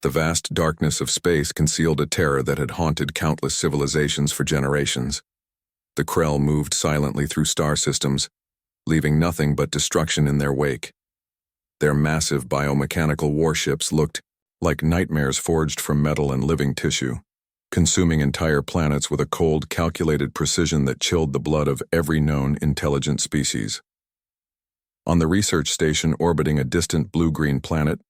The vast darkness of space concealed a terror that had haunted countless civilizations for generations. The Krell moved silently through star systems, leaving nothing but destruction in their wake. Their massive biomechanical warships looked like nightmares forged from metal and living tissue, consuming entire planets with a cold, calculated precision that chilled the blood of every known intelligent species. On the research station orbiting a distant blue-green planet,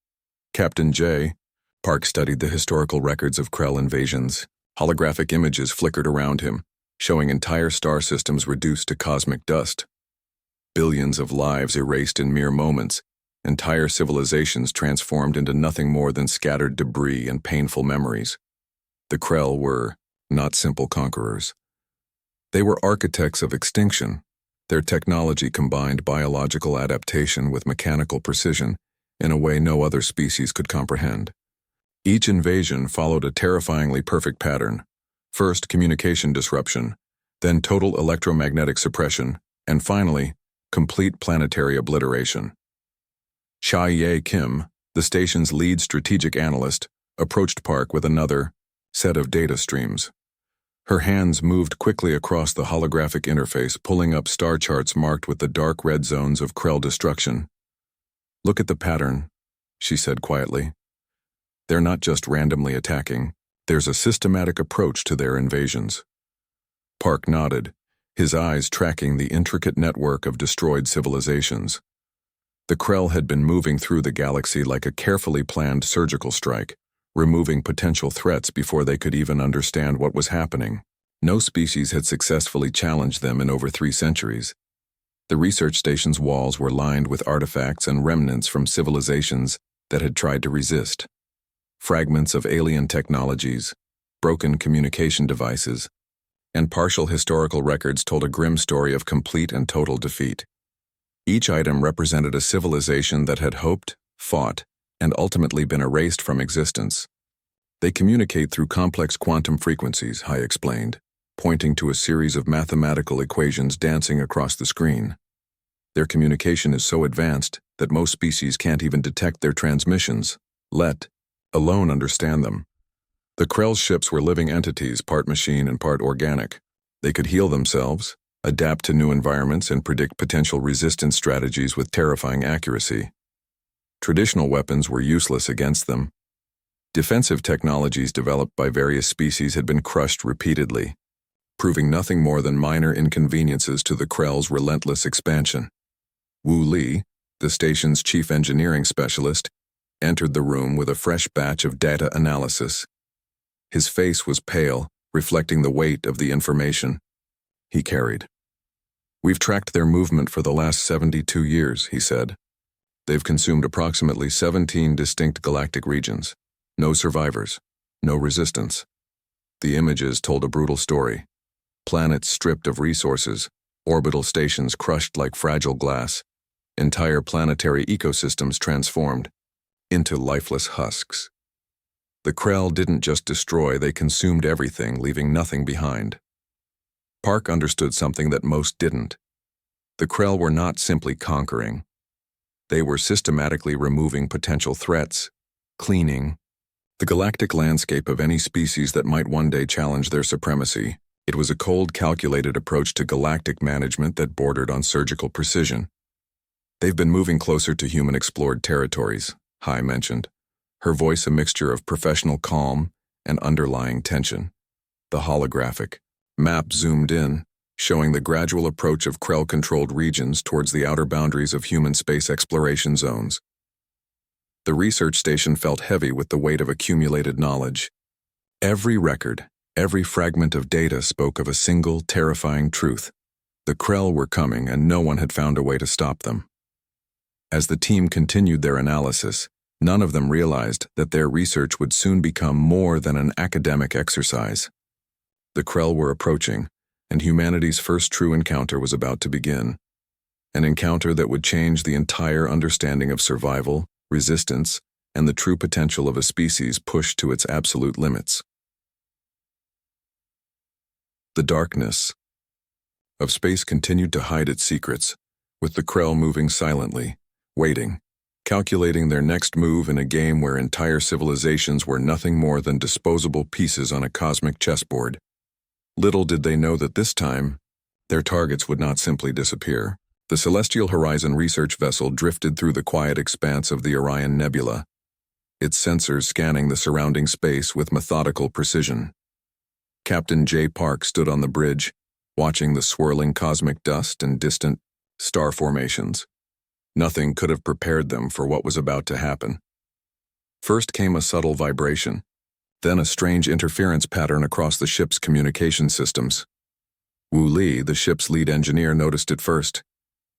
Captain J. Park studied the historical records of Krell invasions. Holographic images flickered around him, showing entire star systems reduced to cosmic dust. Billions of lives erased in mere moments, entire civilizations transformed into nothing more than scattered debris and painful memories. The Krell were not simple conquerors. They were architects of extinction. Their technology combined biological adaptation with mechanical precision in a way no other species could comprehend. Each invasion followed a terrifyingly perfect pattern. First, communication disruption, then total electromagnetic suppression, and finally, complete planetary obliteration. Sha-Ye Kim, the station's lead strategic analyst, approached Park with another set of data streams. Her hands moved quickly across the holographic interface, pulling up star charts marked with the dark red zones of Krell destruction. "Look at the pattern," she said quietly. "They're not just randomly attacking. There's a systematic approach to their invasions." Park nodded, his eyes tracking the intricate network of destroyed civilizations. The Krell had been moving through the galaxy like a carefully planned surgical strike, removing potential threats before they could even understand what was happening. No species had successfully challenged them in over 3 centuries. The research station's walls were lined with artifacts and remnants from civilizations that had tried to resist. Fragments of alien technologies, broken communication devices, and partial historical records told a grim story of complete and total defeat. Each item represented a civilization that had hoped, fought, and ultimately been erased from existence. "They communicate through complex quantum frequencies," Hai explained, pointing to a series of mathematical equations dancing across the screen. "Their communication is so advanced that most species can't even detect their transmissions, let alone understand them." The Krell's ships were living entities, part machine and part organic. They could heal themselves, adapt to new environments, and predict potential resistance strategies with terrifying accuracy. Traditional weapons were useless against them. Defensive technologies developed by various species had been crushed repeatedly, proving nothing more than minor inconveniences to the Krell's relentless expansion. Wu Li, the station's chief engineering specialist, entered the room with a fresh batch of data analysis. His face was pale, reflecting the weight of the information he carried. "We've tracked their movement for the last 72 years, he said. "They've consumed approximately 17 distinct galactic regions. No survivors, no resistance." The images told a brutal story. Planets stripped of resources, orbital stations crushed like fragile glass, entire planetary ecosystems transformed into lifeless husks. The Krell didn't just destroy, they consumed everything, leaving nothing behind. Park understood something that most didn't. The Krell were not simply conquering. They were systematically removing potential threats, cleaning the galactic landscape of any species that might one day challenge their supremacy. It was a cold, calculated approach to galactic management that bordered on surgical precision. "They've been moving closer to human-explored territories," Hai mentioned, her voice a mixture of professional calm and underlying tension. The holographic map zoomed in, showing the gradual approach of Krell-controlled regions towards the outer boundaries of human space exploration zones. The research station felt heavy with the weight of accumulated knowledge. Every record, every fragment of data spoke of a single, terrifying truth. The Krell were coming, and no one had found a way to stop them. As the team continued their analysis, none of them realized that their research would soon become more than an academic exercise. The Krell were approaching, and humanity's first true encounter was about to begin. An encounter that would change the entire understanding of survival, resistance, and the true potential of a species pushed to its absolute limits. The darkness of space continued to hide its secrets, with the Krell moving silently, waiting, calculating their next move in a game where entire civilizations were nothing more than disposable pieces on a cosmic chessboard. Little did they know that this time, their targets would not simply disappear. The Celestial Horizon research vessel drifted through the quiet expanse of the Orion Nebula, its sensors scanning the surrounding space with methodical precision. Captain J. Park stood on the bridge, watching the swirling cosmic dust and distant star formations. Nothing could have prepared them for what was about to happen. First came a subtle vibration, then a strange interference pattern across the ship's communication systems. Wu Li, the ship's lead engineer, noticed it first.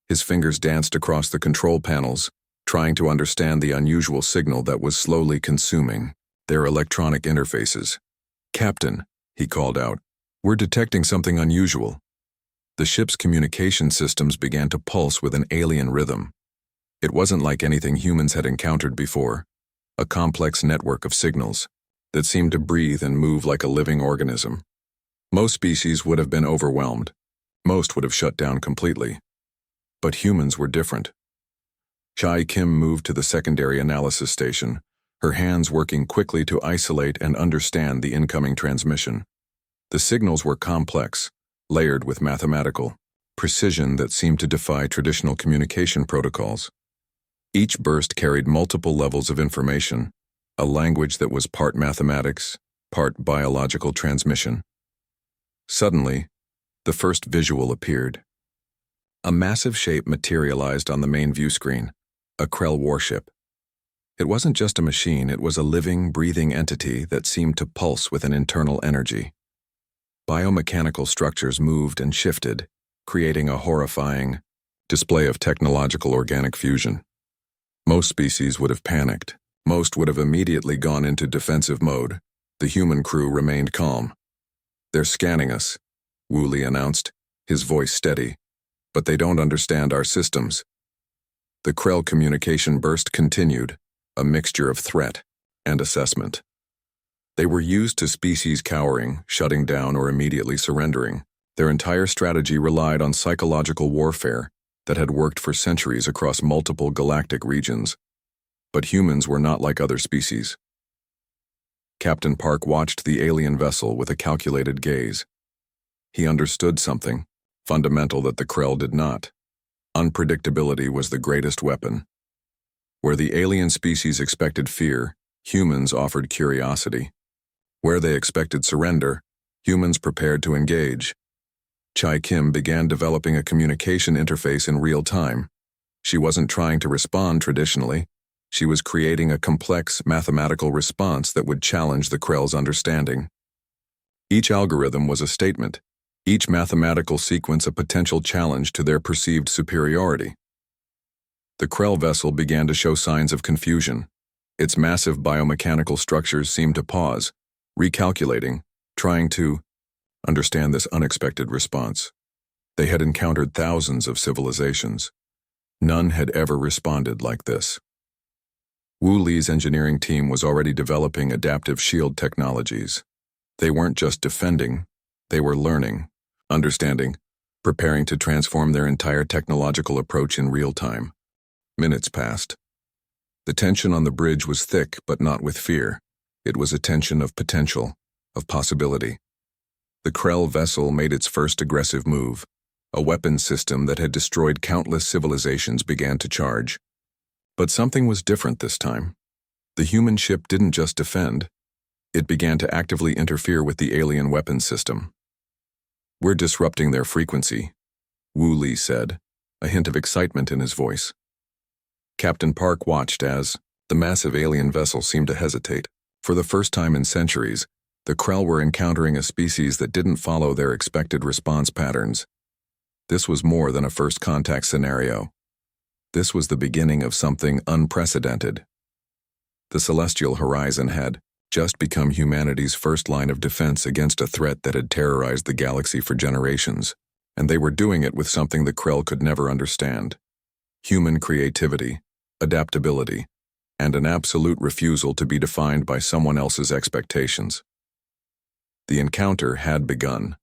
His fingers danced across the control panels, trying to understand the unusual signal that was slowly consuming their electronic interfaces. "Captain," he called out, "we're detecting something unusual." The ship's communication systems began to pulse with an alien rhythm. It wasn't like anything humans had encountered before, a complex network of signals that seemed to breathe and move like a living organism. Most species would have been overwhelmed. Most would have shut down completely. But humans were different. Chai Kim moved to the secondary analysis station, her hands working quickly to isolate and understand the incoming transmission. The signals were complex, layered with mathematical precision that seemed to defy traditional communication protocols. Each burst carried multiple levels of information, a language that was part mathematics, part biological transmission. Suddenly, the first visual appeared. A massive shape materialized on the main view screen, a Krell warship. It wasn't just a machine, it was a living, breathing entity that seemed to pulse with an internal energy. Biomechanical structures moved and shifted, creating a horrifying display of technological organic fusion. Most species would have panicked. Most would have immediately gone into defensive mode. The human crew remained calm. "They're scanning us," Wu Li announced, his voice steady. "But they don't understand our systems." The Krell communication burst continued, a mixture of threat and assessment. They were used to species cowering, shutting down, or immediately surrendering. Their entire strategy relied on psychological warfare that had worked for centuries across multiple galactic regions. But humans were not like other species. Captain Park watched the alien vessel with a calculated gaze. He understood something fundamental that the Krell did not. Unpredictability was the greatest weapon. Where the alien species expected fear, humans offered curiosity. Where they expected surrender, humans prepared to engage. Chai Kim began developing a communication interface in real time. She wasn't trying to respond traditionally. She was creating a complex mathematical response that would challenge the Krell's understanding. Each algorithm was a statement, each mathematical sequence a potential challenge to their perceived superiority. The Krell vessel began to show signs of confusion. Its massive biomechanical structures seemed to pause, recalculating, trying to understand this unexpected response. They had encountered thousands of civilizations. None had ever responded like this. Wu Li's engineering team was already developing adaptive shield technologies. They weren't just defending, they were learning, understanding, preparing to transform their entire technological approach in real time. Minutes passed. The tension on the bridge was thick, but not with fear. It was a tension of potential, of possibility. The Krell vessel made its first aggressive move. A weapons system that had destroyed countless civilizations began to charge. But something was different this time. The human ship didn't just defend. It began to actively interfere with the alien weapons system. "We're disrupting their frequency," Wu Li said, a hint of excitement in his voice. Captain Park watched as the massive alien vessel seemed to hesitate. For the first time in centuries, the Krell were encountering a species that didn't follow their expected response patterns. This was more than a first contact scenario. This was the beginning of something unprecedented. The Celestial Horizon had just become humanity's first line of defense against a threat that had terrorized the galaxy for generations, and they were doing it with something the Krell could never understand: human creativity, adaptability, and an absolute refusal to be defined by someone else's expectations. The encounter had begun,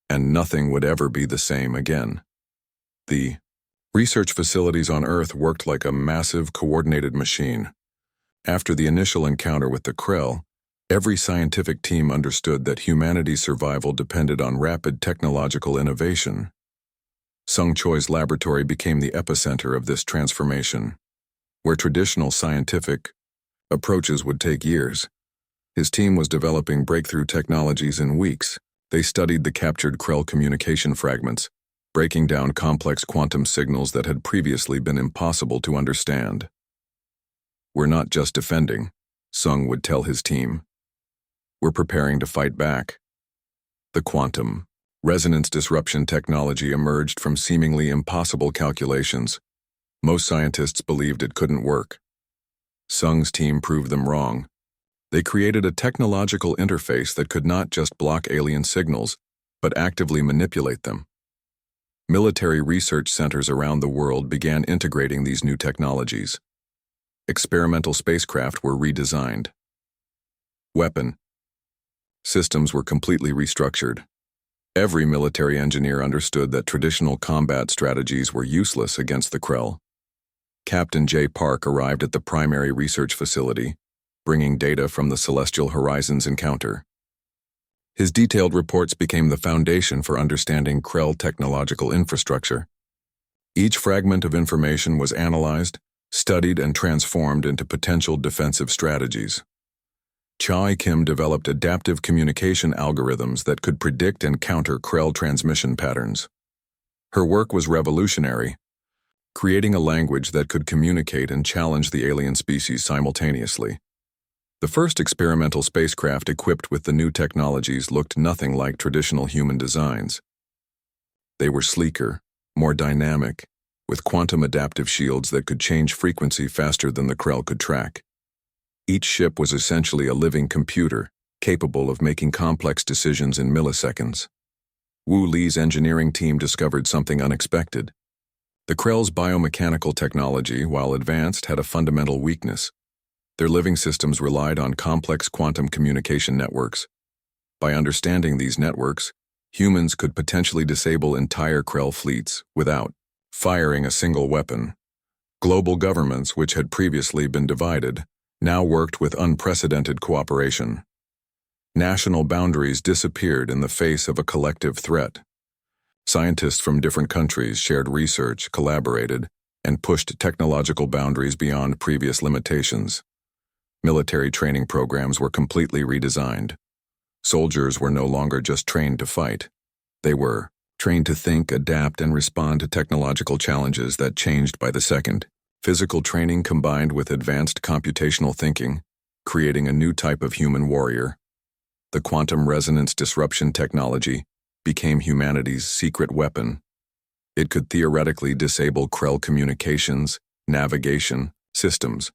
and nothing would ever be the same again. The Research facilities on Earth worked like a massive, coordinated machine. After the initial encounter with the Krell, every scientific team understood that humanity's survival depended on rapid technological innovation. Sung Choi's laboratory became the epicenter of this transformation. Where traditional scientific approaches would take years, his team was developing breakthrough technologies in weeks. They studied the captured Krell communication fragments, breaking down complex quantum signals that had previously been impossible to understand. "We're not just defending," Sung would tell his team. "We're preparing to fight back." The quantum resonance disruption technology emerged from seemingly impossible calculations. Most scientists believed it couldn't work. Sung's team proved them wrong. They created a technological interface that could not just block alien signals, but actively manipulate them. Military research centers around the world began integrating these new technologies. Experimental spacecraft were redesigned. Weapon systems were completely restructured. Every military engineer understood that traditional combat strategies were useless against the Krell. Captain J. Park arrived at the primary research facility, bringing data from the Celestial Horizons encounter. His detailed reports became the foundation for understanding Krell technological infrastructure. Each fragment of information was analyzed, studied, and transformed into potential defensive strategies. Chai Kim developed adaptive communication algorithms that could predict and counter Krell transmission patterns. Her work was revolutionary, creating a language that could communicate and challenge the alien species simultaneously. The first experimental spacecraft equipped with the new technologies looked nothing like traditional human designs. They were sleeker, more dynamic, with quantum adaptive shields that could change frequency faster than the Krell could track. Each ship was essentially a living computer, capable of making complex decisions in milliseconds. Wu Li's engineering team discovered something unexpected. The Krell's biomechanical technology, while advanced, had a fundamental weakness. Their living systems relied on complex quantum communication networks. By understanding these networks, humans could potentially disable entire Krell fleets without firing a single weapon. Global governments, which had previously been divided, now worked with unprecedented cooperation. National boundaries disappeared in the face of a collective threat. Scientists from different countries shared research, collaborated, and pushed technological boundaries beyond previous limitations. Military training programs were completely redesigned. Soldiers were no longer just trained to fight. They were trained to think, adapt, and respond to technological challenges that changed by the second. Physical training combined with advanced computational thinking, creating a new type of human warrior. The quantum resonance disruption technology became humanity's secret weapon. It could theoretically disable Krell communications, navigation, systems,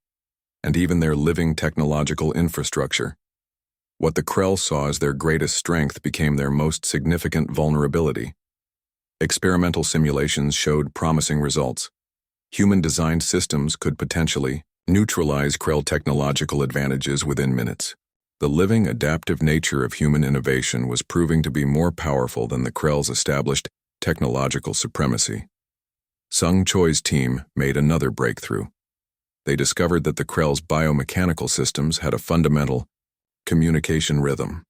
and even their living technological infrastructure. What the Krell saw as their greatest strength became their most significant vulnerability. Experimental simulations showed promising results. Human-designed systems could potentially neutralize Krell technological advantages within minutes. The living, adaptive nature of human innovation was proving to be more powerful than the Krell's established technological supremacy. Sung Choi's team made another breakthrough. They discovered that the Krell's biomechanical systems had a fundamental communication rhythm.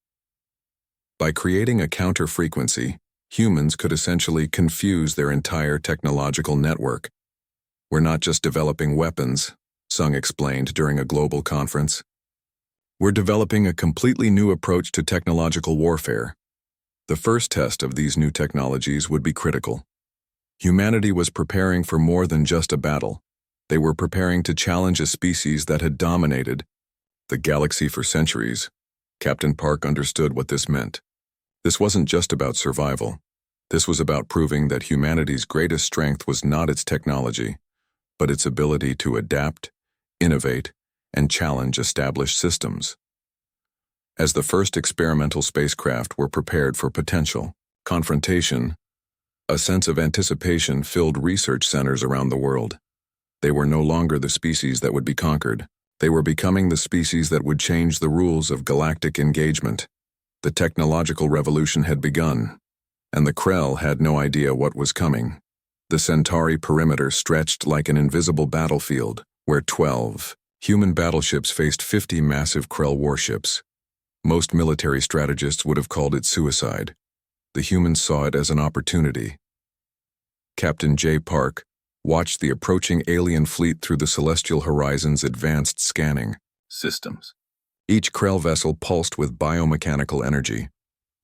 By creating a counter-frequency, humans could essentially confuse their entire technological network. "We're not just developing weapons," Sung explained during a global conference. "We're developing a completely new approach to technological warfare." The first test of these new technologies would be critical. Humanity was preparing for more than just a battle. They were preparing to challenge a species that had dominated the galaxy for centuries. Captain Park understood what this meant. This wasn't just about survival. This was about proving that humanity's greatest strength was not its technology, but its ability to adapt, innovate, and challenge established systems. As the first experimental spacecraft were prepared for potential confrontation, a sense of anticipation filled research centers around the world. They were no longer the species that would be conquered. They were becoming the species that would change the rules of galactic engagement. The technological revolution had begun, and the Krell had no idea what was coming. The Centauri perimeter stretched like an invisible battlefield, where 12 human battleships faced 50 massive Krell warships. Most military strategists would have called it suicide. The humans saw it as an opportunity. Captain J. Park watched the approaching alien fleet through the celestial horizon's advanced scanning systems. Each Krell vessel pulsed with biomechanical energy,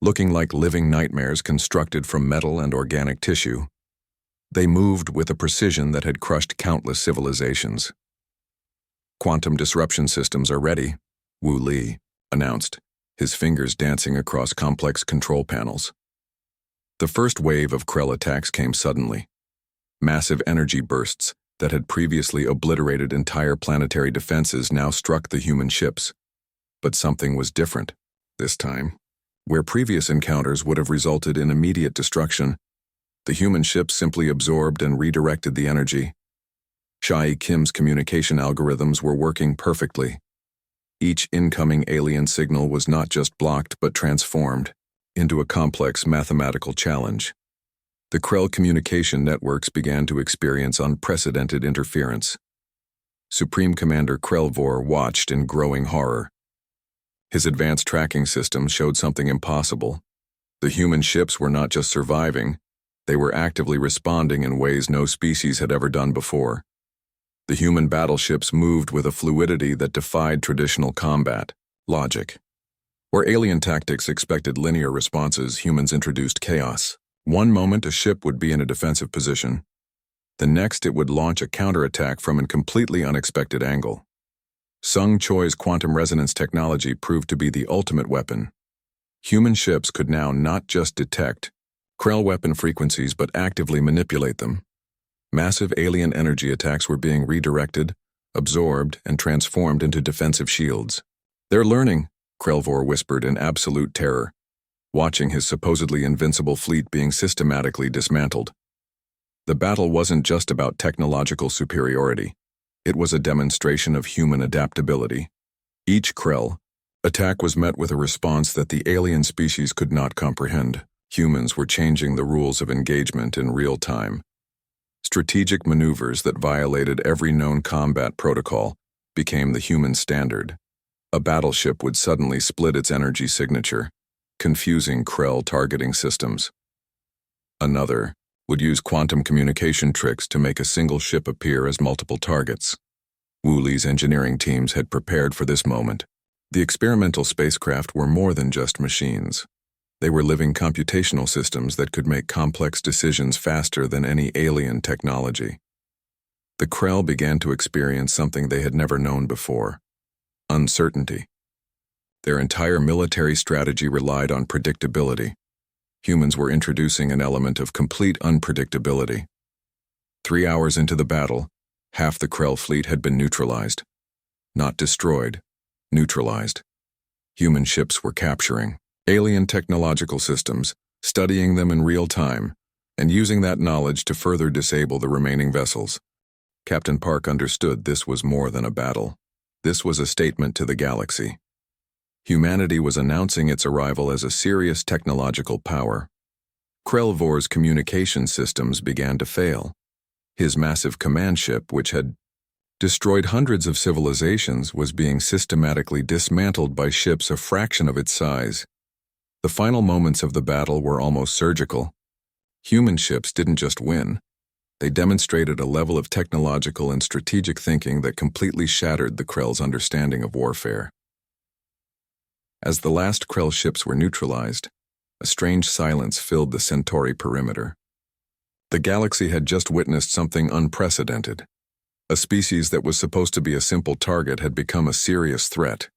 looking like living nightmares constructed from metal and organic tissue. They moved with a precision that had crushed countless civilizations. "Quantum disruption systems are ready," Wu Li announced, his fingers dancing across complex control panels. The first wave of Krell attacks came suddenly. Massive energy bursts that had previously obliterated entire planetary defenses now struck the human ships. But something was different this time. Where previous encounters would have resulted in immediate destruction, the human ships simply absorbed and redirected the energy. Shai Kim's communication algorithms were working perfectly. Each incoming alien signal was not just blocked but transformed into a complex mathematical challenge. The Krell communication networks began to experience unprecedented interference. Supreme Commander Krell War watched in growing horror. His advanced tracking system showed something impossible. The human ships were not just surviving, they were actively responding in ways no species had ever done before. The human battleships moved with a fluidity that defied traditional combat logic. Where alien tactics expected linear responses, humans introduced chaos. One moment a ship would be in a defensive position. The next it would launch a counterattack from a completely unexpected angle. Sung Choi's quantum resonance technology proved to be the ultimate weapon. Human ships could now not just detect Krell weapon frequencies but actively manipulate them. Massive alien energy attacks were being redirected, absorbed, and transformed into defensive shields. "They're learning," Krellvor whispered in absolute terror, watching his supposedly invincible fleet being systematically dismantled. The battle wasn't just about technological superiority. It was a demonstration of human adaptability. Each Krell attack was met with a response that the alien species could not comprehend. Humans were changing the rules of engagement in real time. Strategic maneuvers that violated every known combat protocol became the human standard. A battleship would suddenly split its energy signature, confusing Krell targeting systems. Another would use quantum communication tricks to make a single ship appear as multiple targets. Wu Li's engineering teams had prepared for this moment. The experimental spacecraft were more than just machines. They were living computational systems that could make complex decisions faster than any alien technology. The Krell began to experience something they had never known before: uncertainty. Their entire military strategy relied on predictability. Humans were introducing an element of complete unpredictability. 3 hours into the battle, half the Krell fleet had been neutralized. Not destroyed, neutralized. Human ships were capturing alien technological systems, studying them in real time, and using that knowledge to further disable the remaining vessels. Captain Park understood this was more than a battle. This was a statement to the galaxy. Humanity was announcing its arrival as a serious technological power. Krellvor's communication systems began to fail. His massive command ship, which had destroyed hundreds of civilizations, was being systematically dismantled by ships a fraction of its size. The final moments of the battle were almost surgical. Human ships didn't just win. They demonstrated a level of technological and strategic thinking that completely shattered the Krell's understanding of warfare. As the last Krell ships were neutralized, a strange silence filled the Centauri perimeter. The galaxy had just witnessed something unprecedented. A species that was supposed to be a simple target had become a serious threat.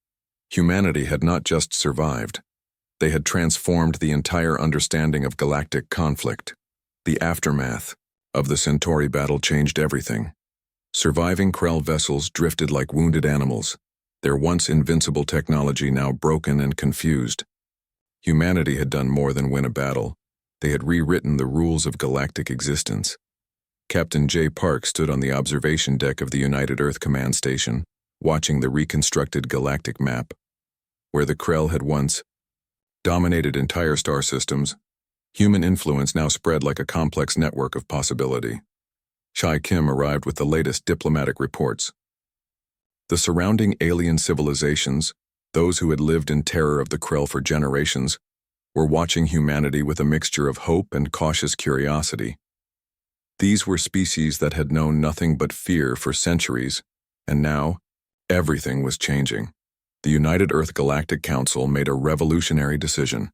Humanity had not just survived. They had transformed the entire understanding of galactic conflict. The aftermath of the Centauri battle changed everything. Surviving Krell vessels drifted like wounded animals, their once invincible technology now broken and confused. Humanity had done more than win a battle. They had rewritten the rules of galactic existence. Captain J. Park stood on the observation deck of the United Earth Command Station, watching the reconstructed galactic map. Where the Krell had once dominated entire star systems, Human influence now spread like a complex network of possibility. Shai Kim arrived with the latest diplomatic reports. The surrounding alien civilizations, those who had lived in terror of the Krell for generations, were watching humanity with a mixture of hope and cautious curiosity. These were species that had known nothing but fear for centuries, and now, everything was changing. The United Earth Galactic Council made a revolutionary decision.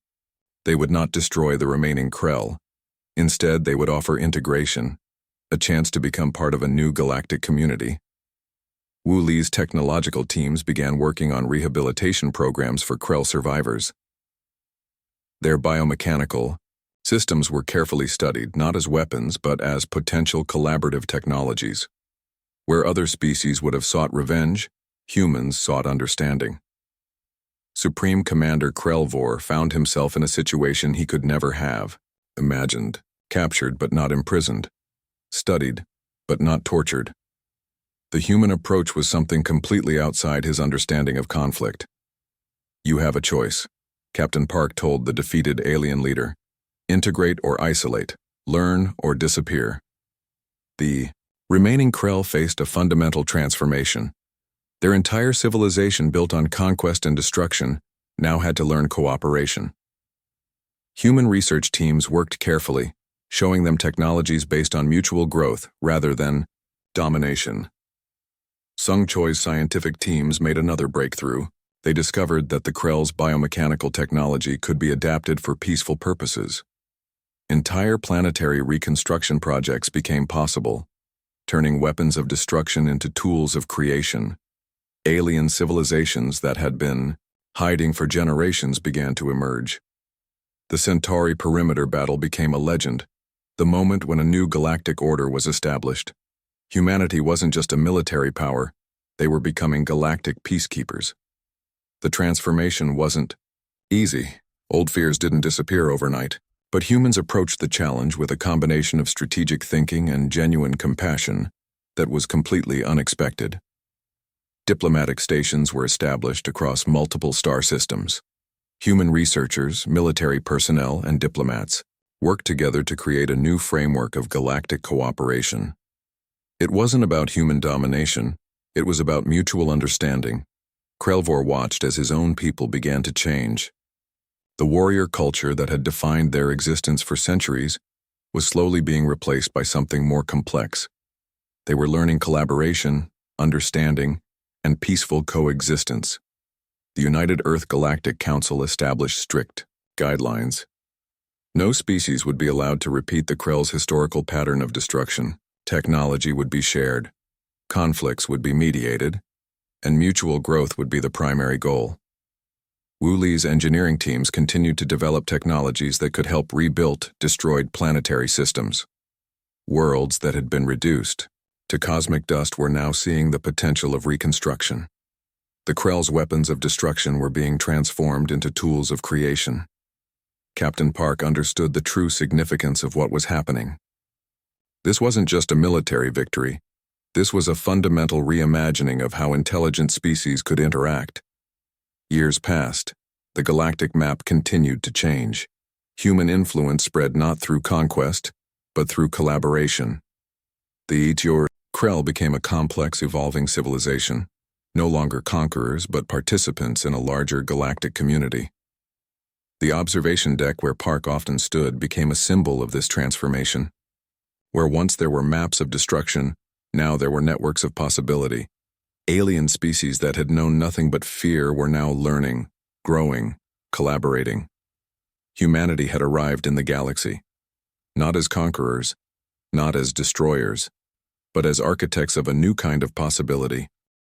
They would not destroy the remaining Krell. Instead, they would offer integration, a chance to become part of a new galactic community. Wu Li's technological teams began working on rehabilitation programs for Krell survivors. Their biomechanical systems were carefully studied, not as weapons, but as potential collaborative technologies. Where other species would have sought revenge, humans sought understanding. Supreme Commander Krell found himself in a situation he could never have imagined, captured but not imprisoned, studied but not tortured. The human approach was something completely outside his understanding of conflict. "You have a choice," Captain Park told the defeated alien leader. "Integrate or isolate, learn or disappear." The remaining Krell faced a fundamental transformation. Their entire civilization, built on conquest and destruction, now had to learn cooperation. Human research teams worked carefully, showing them technologies based on mutual growth rather than domination. Sung Choi's scientific teams made another breakthrough. They discovered that the Krell's biomechanical technology could be adapted for peaceful purposes. Entire planetary reconstruction projects became possible, turning weapons of destruction into tools of creation. Alien civilizations that had been hiding for generations began to emerge. The Centauri perimeter battle became a legend, the moment when a new galactic order was established. Humanity wasn't just a military power, they were becoming galactic peacekeepers. The transformation wasn't easy. Old fears didn't disappear overnight, but humans approached the challenge with a combination of strategic thinking and genuine compassion that was completely unexpected. Diplomatic stations were established across multiple star systems. Human researchers, military personnel, and diplomats worked together to create a new framework of galactic cooperation. It wasn't about human domination, it was about mutual understanding. Krell watched as his own people began to change. The warrior culture that had defined their existence for centuries was slowly being replaced by something more complex. They were learning collaboration, understanding, and peaceful coexistence. The United Earth Galactic Council established strict guidelines. No species would be allowed to repeat the Krell's historical pattern of destruction. Technology would be shared, conflicts would be mediated, and mutual growth would be the primary goal. Wu Li's engineering teams continued to develop technologies that could help rebuild destroyed planetary systems. Worlds that had been reduced to cosmic dust were now seeing the potential of reconstruction. The Krell's weapons of destruction were being transformed into tools of creation. Captain Park understood the true significance of what was happening. This wasn't just a military victory. This was a fundamental reimagining of how intelligent species could interact. Years passed. The galactic map continued to change. Human influence spread not through conquest, but through collaboration. The Krell became a complex, evolving civilization, no longer conquerors but participants in a larger galactic community. The observation deck where Park often stood became a symbol of this transformation. Where once there were maps of destruction, now there were networks of possibility. Alien species that had known nothing but fear were now learning, growing, collaborating. Humanity had arrived in the galaxy, not as conquerors, not as destroyers, but as architects of a new kind of possibility.